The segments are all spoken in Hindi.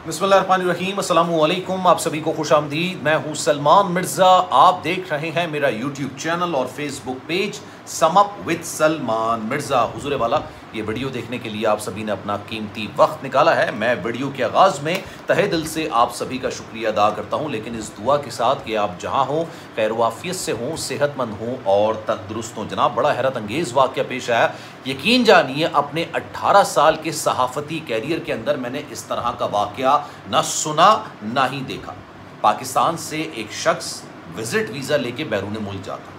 बिस्मिल्लाहिर्रहमानिर्रहीम, अस्सलामु अलैकुम। आप सभी को खुश आमदीद। मैं हूँ सलमान मिर्ज़ा। आप देख रहे हैं मेरा यूट्यूब चैनल और Facebook page sum up with Salman Mirza. हुजूर वाला, ये वीडियो देखने के लिए आप सभी ने अपना कीमती वक्त निकाला है। मैं वीडियो के आगाज़ में तहे दिल से आप सभी का शुक्रिया अदा करता हूँ, लेकिन इस दुआ के साथ कि आप जहाँ हों, खैर वाफियत से हों, सेहतमंद हों और तंदुरुस्त हों। जनाब, बड़ा हैरत अंगेज़ वाक़या पेश आया। यकीन जानिए, अपने 18 साल के सहाफ़ती कैरियर के अंदर मैंने इस तरह का वाक़या ना सुना ना ही देखा। पाकिस्तान से एक शख्स विज़िट वीज़ा लेके बैरून मुल्क जाता,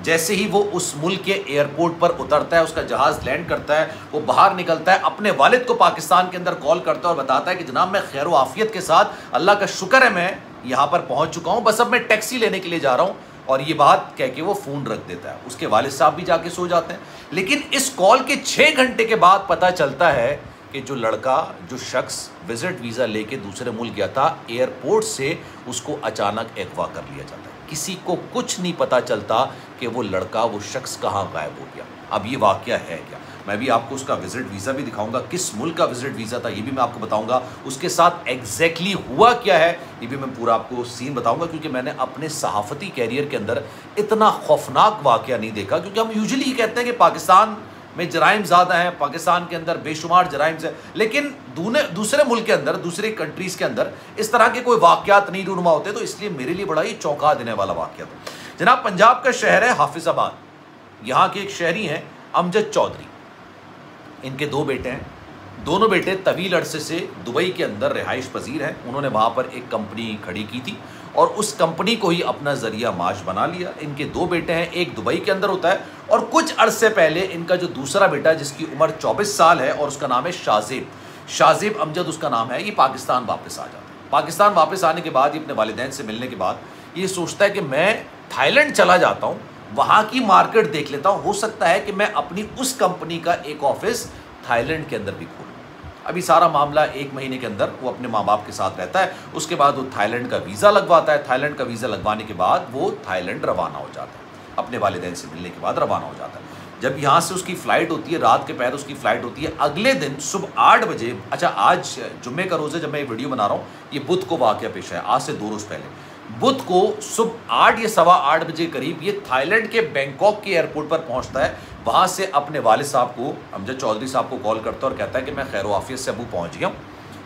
जैसे ही वो उस मुल्क के एयरपोर्ट पर उतरता है, उसका जहाज़ लैंड करता है, वो बाहर निकलता है, अपने वालिद को पाकिस्तान के अंदर कॉल करता है और बताता है कि जनाब, मैं खैर आफियत के साथ, अल्लाह का शुक्र है, मैं यहाँ पर पहुँच चुका हूँ, बस अब मैं टैक्सी लेने के लिए जा रहा हूँ। और ये बात कह के वो फ़ोन रख देता है। उसके वालिद साहब भी जाके सो जाते हैं। लेकिन इस कॉल के 6 घंटे के बाद पता चलता है कि जो लड़का, जो शख्स विज़िट वीज़ा लेके दूसरे मुल्क गया था, एयरपोर्ट से उसको अचानक अगवा कर लिया जाता है। किसी को कुछ नहीं पता चलता कि वो लड़का, वो शख्स कहाँ गायब हो गया। अब ये वाक़या है क्या? मैं भी आपको उसका विज़िट वीज़ा भी दिखाऊंगा, किस मुल्क का विज़िट वीज़ा था ये भी मैं आपको बताऊंगा, उसके साथ एग्जैक्टली हुआ क्या है ये भी मैं पूरा आपको सीन बताऊंगा। क्योंकि मैंने अपने सहाफ़ती कैरियर के अंदर इतना खौफनाक वाक़या नहीं देखा। क्योंकि हम यूजुअली कहते हैं कि पाकिस्तान में जराइम ज़्यादा हैं, पाकिस्तान के अंदर बेशुमार जराइम है, लेकिन दूसरे मुल्क के अंदर, दूसरे कंट्रीज़ के अंदर इस तरह के कोई वाक़यात नहीं रूनुमा होते। तो इसलिए मेरे लिए बड़ा ही चौंका देने वाला वाक़या था। जनाब, पंजाब का शहर है हाफिज़ाबाद। यहाँ के एक शहरी हैं अमजद चौधरी। इनके 2 बेटे हैं। दोनों बेटे तवील अरसे से दुबई के अंदर रिहाइश पजीर हैं। उन्होंने वहाँ पर एक कंपनी खड़ी की थी और उस कंपनी को ही अपना ज़रिया माश बना लिया। इनके 2 बेटे हैं, एक दुबई के अंदर होता है और कुछ अरसे पहले इनका जो दूसरा बेटा, जिसकी उम्र 24 साल है और उसका नाम है शाज़ेब अमजद उसका नाम है, ये पाकिस्तान वापस आ जाता है। पाकिस्तान वापस आने के बाद, ये अपने वालिदैन से मिलने के बाद ये सोचता है कि मैं थाईलैंड चला जाता हूँ, वहाँ की मार्केट देख लेता हूँ, हो सकता है कि मैं अपनी उस कंपनी का एक ऑफिस थाईलैंड के अंदर भी खोलूँ। अभी सारा मामला 1 महीने के अंदर वो अपने माँ बाप के साथ रहता है। उसके बाद वो थाईलैंड का वीज़ा लगवाता है। थाईलैंड का वीज़ा लगवाने के बाद वो थाईलैंड रवाना हो जाता है। अपने वालिदैन से मिलने के बाद रवाना हो जाता है। जब यहाँ से उसकी फ़्लाइट होती है, रात के पहर उसकी फ़्लाइट होती है, अगले दिन सुबह 8 बजे, अच्छा आज जुम्मे का रोज़ है जब मैं ये वीडियो बना रहा हूँ, ये बुध को वाक़या पेश है, आज से 2 रोज़ पहले। बुध को सुबह 8 या सवा 8 बजे करीब ये थाईलैंड के बैंकॉक के एयरपोर्ट पर पहुंचता है। वहां से अपने वालिद साहब को, अमजद चौधरी साहब को कॉल करता है और कहता है कि मैं खैर आफियत से अबू पहुंच गया हूँ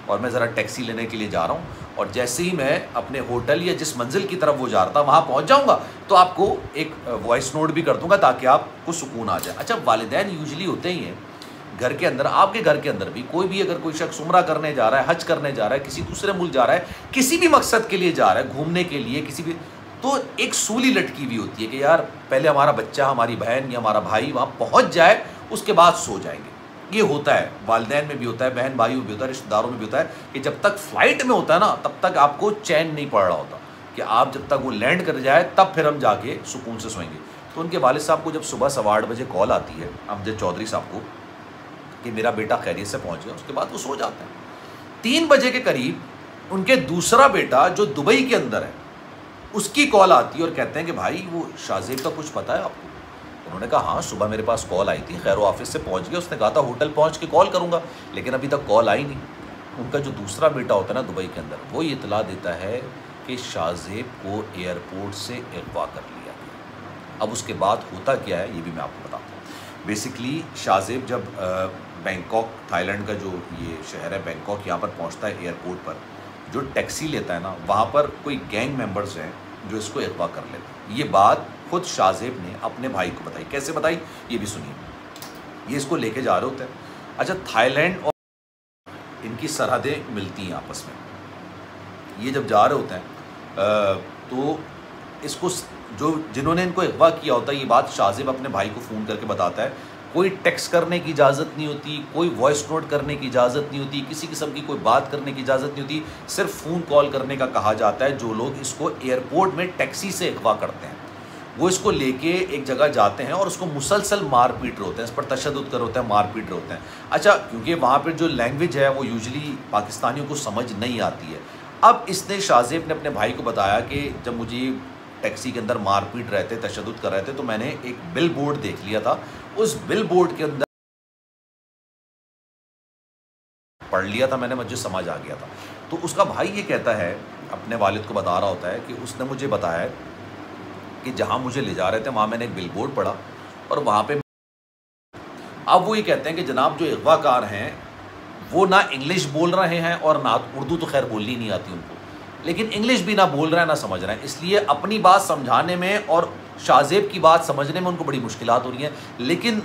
और मैं ज़रा टैक्सी लेने के लिए जा रहा हूँ और जैसे ही मैं अपने होटल या जिस मंजिल की तरफ वो जा रहा था वहाँ पहुँच जाऊँगा तो आपको एक वॉइस नोट भी कर दूँगा ताकि आपको सुकून आ जाए। अच्छा, वालिदैन यूजुअली होते ही हैं घर के अंदर, आपके घर के अंदर भी कोई भी अगर कोई शख्स उम्रा करने जा रहा है, हज करने जा रहा है, किसी दूसरे मुल्क जा रहा है, किसी भी मकसद के लिए जा रहा है, घूमने के लिए किसी भी, तो एक सूली लटकी हुई होती है कि यार पहले हमारा बच्चा, हमारी बहन या हमारा भाई वहाँ पहुँच जाए, उसके बाद सो जाएंगे। ये होता है, वालिदैन में भी होता है, बहन भाइयों में भी होता है, रिश्तेदारों में भी होता है कि जब तक फ़्लाइट में होता है ना, तब तक आपको चैन नहीं पड़ रहा होता कि आप जब तक वो लैंड कर जाए तब फिर हम जाके सुकून से सोएंगे। तो उनके वालिद साहब को जब सुबह सवा 8 बजे कॉल आती है अमजद चौधरी साहब को कि मेरा बेटा खैरियत से पहुंच गया, उसके बाद वो सो जाते हैं। 3 बजे के करीब उनके दूसरा बेटा जो दुबई के अंदर है, उसकी कॉल आती है और कहते हैं कि भाई वो शाज़ेब का कुछ पता है आपको? उन्होंने कहा हाँ, सुबह मेरे पास कॉल आई थी, खैर ऑफिस से पहुंच गया, उसने कहा था होटल पहुंच के कॉल करूंगा, लेकिन अभी तक कॉल आई नहीं। उनका जो दूसरा बेटा होता है ना दुबई के अंदर, वो ये इतला देता है कि शाज़ेब को एयरपोर्ट से अगवा कर लिया गया। अब उसके बाद होता क्या है ये भी मैं आपको बताता हूँ। बेसिकली शाज़ेब जब बैंकॉक, थाईलैंड का जो ये शहर है बैंकॉक, यहाँ पर पहुँचता है एयरपोर्ट पर, जो टैक्सी लेता है ना, वहाँ पर कोई गैंग मेंबर्स हैं जो इसको अगवा कर लेते हैं। ये बात खुद शाज़ेब ने अपने भाई को बताई। कैसे बताई ये भी सुनिए। ये इसको लेके जा रहे होते हैं। अच्छा, थाईलैंड और इनकी सरहदें मिलती हैं आपस में। ये जब जा रहे होते हैं तो इसको जिन्होंने इनको अगवा किया होता है, ये बात शाज़ेब अपने भाई को फ़ोन करके बताता है। कोई टेक्स्ट करने की इजाज़त नहीं होती, कोई वॉइस नोट करने की इजाज़त नहीं होती, किसी किस्म की कोई बात करने की इजाज़त नहीं होती, सिर्फ फ़ोन कॉल करने का कहा जाता है। जो लोग इसको एयरपोर्ट में टैक्सी से अगवा करते हैं वो इसको लेके एक जगह जाते हैं और उसको मुसलसल मार पीट रहे होते हैं, इस पर तशद्दुद कर होते हैं, मार पीट रहे होते हैं। अच्छा, क्योंकि वहाँ पर जो लैंग्वेज है वो यूजुअली पाकिस्तानियों को समझ नहीं आती है। अब इसने, शाज़ेब ने अपने भाई को बताया कि जब मुझे टैक्सी के अंदर मारपीट रहे थे, तशद्दुद कर रहे थे, तो मैंने एक बिल बोर्ड देख लिया था। उस बिल बोर्ड के अंदर पढ़ लिया था मैंने, मुझे समझ आ गया था। तो उसका भाई ये कहता है, अपने वालिद को बता रहा होता है कि उसने मुझे बताया कि जहाँ मुझे ले जा रहे थे वहाँ मैंने एक बिलबोर्ड पढ़ा और वहाँ पे अब वो ये कहते हैं कि जनाब जो अगवाकार हैं वो ना इंग्लिश बोल रहे हैं और ना उर्दू, तो खैर बोलनी नहीं आती उनको, लेकिन इंग्लिश भी ना बोल रहे हैं ना समझ रहे हैं, इसलिए अपनी बात समझाने में और शाहजेब की बात समझने में उनको बड़ी मुश्किलात हो रही हैं। लेकिन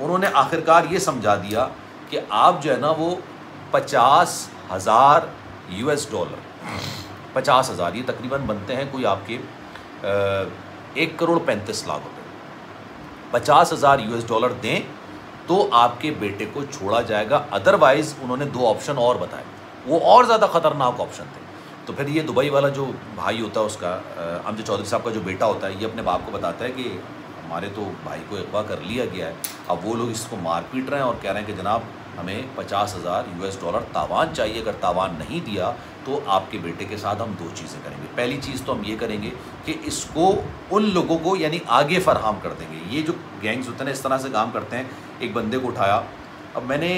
उन्होंने आखिरकार ये समझा दिया कि आप जो है ना वो 50,000 US डॉलर, 50,000 ये तकरीबन बनते हैं कोई आपके 1,35,00,000 रुपये, 50,000 US डॉलर दें तो आपके बेटे को छोड़ा जाएगा। अदरवाइज़ उन्होंने 2 ऑप्शन और बताए, वो और ज़्यादा ख़तरनाक ऑप्शन थे। तो फिर ये दुबई वाला जो भाई होता है उसका, अमजद चौधरी साहब का जो बेटा होता है, ये अपने बाप को बताता है कि हमारे तो भाई को अगवा कर लिया गया है, अब वो लोग इसको मार पीट रहे हैं और कह रहे हैं कि जनाब हमें 50,000 US डॉलर तावान चाहिए, अगर तावान नहीं दिया तो आपके बेटे के साथ हम 2 चीज़ें करेंगे। पहली चीज़ तो हम ये करेंगे कि इसको उन लोगों को यानी आगे फराहम कर देंगे। ये जो गैंग्स होते हैं ना इस तरह से काम करते हैं। एक बंदे को उठाया, अब मैंने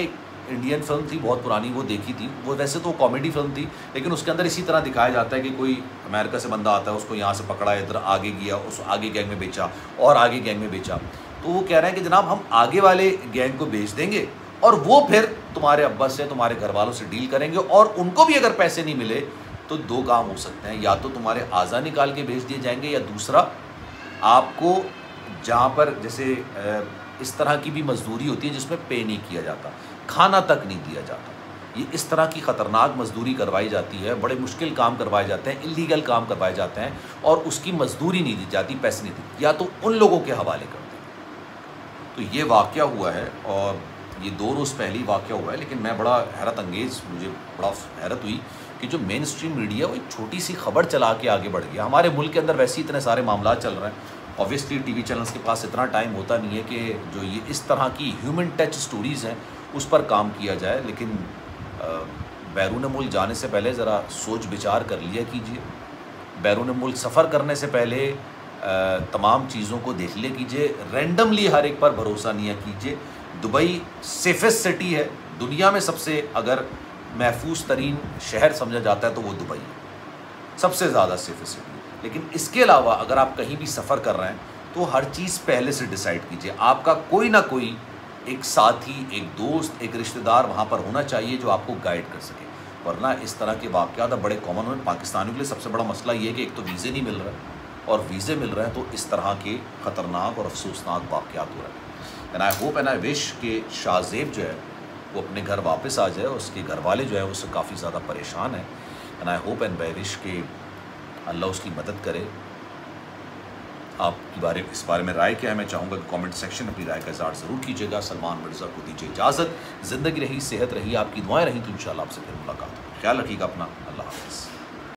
इंडियन फिल्म थी बहुत पुरानी, वो देखी थी, वो वैसे तो कॉमेडी फिल्म थी लेकिन उसके अंदर इसी तरह दिखाया जाता है कि कोई अमेरिका से बंदा आता है, उसको यहाँ से पकड़ा, इधर आगे गया, उस आगे गैंग में बेचा और आगे गैंग में बेचा। तो वो कह रहे हैं कि जनाब हम आगे वाले गैंग को बेच देंगे और वो फिर तुम्हारे अब्बा से, तुम्हारे घर वालों से डील करेंगे और उनको भी अगर पैसे नहीं मिले तो 2 काम हो सकते हैं, या तो तुम्हारे आज़ा निकाल के बेच दिए जाएंगे या दूसरा आपको जहाँ पर जैसे इस तरह की भी मजदूरी होती है जिसमें पे नहीं किया जाता, खाना तक नहीं दिया जाता, ये इस तरह की ख़तरनाक मजदूरी करवाई जाती है, बड़े मुश्किल काम करवाए जाते हैं, इलीगल काम करवाए जाते हैं और उसकी मजदूरी नहीं दी जाती, पैसे नहीं दी, या तो उन लोगों के हवाले कर दें। तो ये वाक़या हुआ है और ये 2 रोज़ पहले ही वाक़या हुआ है, लेकिन मैं बड़ा हैरत अंगेज़, मुझे बड़ा हैरत हुई कि जो मेन स्ट्रीम मीडिया वो एक छोटी सी खबर चला के आगे बढ़ गया। हमारे मुल्क के अंदर वैसे ही इतने सारे मामला चल रहे हैं, ऑब्वियसली टीवी चैनल्स के पास इतना टाइम होता नहीं है कि जो ये इस तरह की ह्यूमन टच स्टोरीज़ हैं उस पर काम किया जाए, लेकिन बैरून मुल्क जाने से पहले ज़रा सोच विचार कर लिया कीजिए, बैरून मुल्क सफ़र करने से पहले तमाम चीज़ों को देख लिया कीजिए, रैंडमली हर एक पर भरोसा नहीं कीजिए। दुबई सेफेस्ट सिटी है दुनिया में, सबसे अगर महफूज तरीन शहर समझा जाता है तो वो दुबई है, सबसे ज़्यादा सेफेस्ट सिटी। लेकिन इसके अलावा अगर आप कहीं भी सफ़र कर रहे हैं तो हर चीज़ पहले से डिसाइड कीजिए, आपका कोई ना कोई एक साथी, एक दोस्त, एक रिश्तेदार वहाँ पर होना चाहिए जो आपको गाइड कर सके, वरना इस तरह के वाक़यात बड़े कॉमन हुए। पाकिस्तानियों के लिए सबसे बड़ा मसला ये है कि एक तो वीज़े नहीं मिल रहा और वीज़े मिल रहे हैं तो इस तरह के ख़तरनाक और अफसोसनाक वाक़यात हो रहे हैं। And I hope and I wish कि शाहजेब जो है वो अपने घर वापस आ जाए, उसके घर वाले जो है उससे काफ़ी ज़्यादा परेशान हैं। And I hope and I wish कि अल्लाह उसकी मदद करे। आपकी इस बारे में राय क्या है मैं चाहूँगा कि कमेंट सेक्शन में अपनी राय का इज़हार ज़रूर कीजिएगा। सलमान मिर्ज़ा को दीजिए इजाज़त, ज़िंदगी रही, सेहत रही, आपकी दुआएं रही तो इंशाल्लाह आपसे फिर मुलाकात होगी। ख्याल रखिएगा अपना, अल्लाह हाफ़िज़।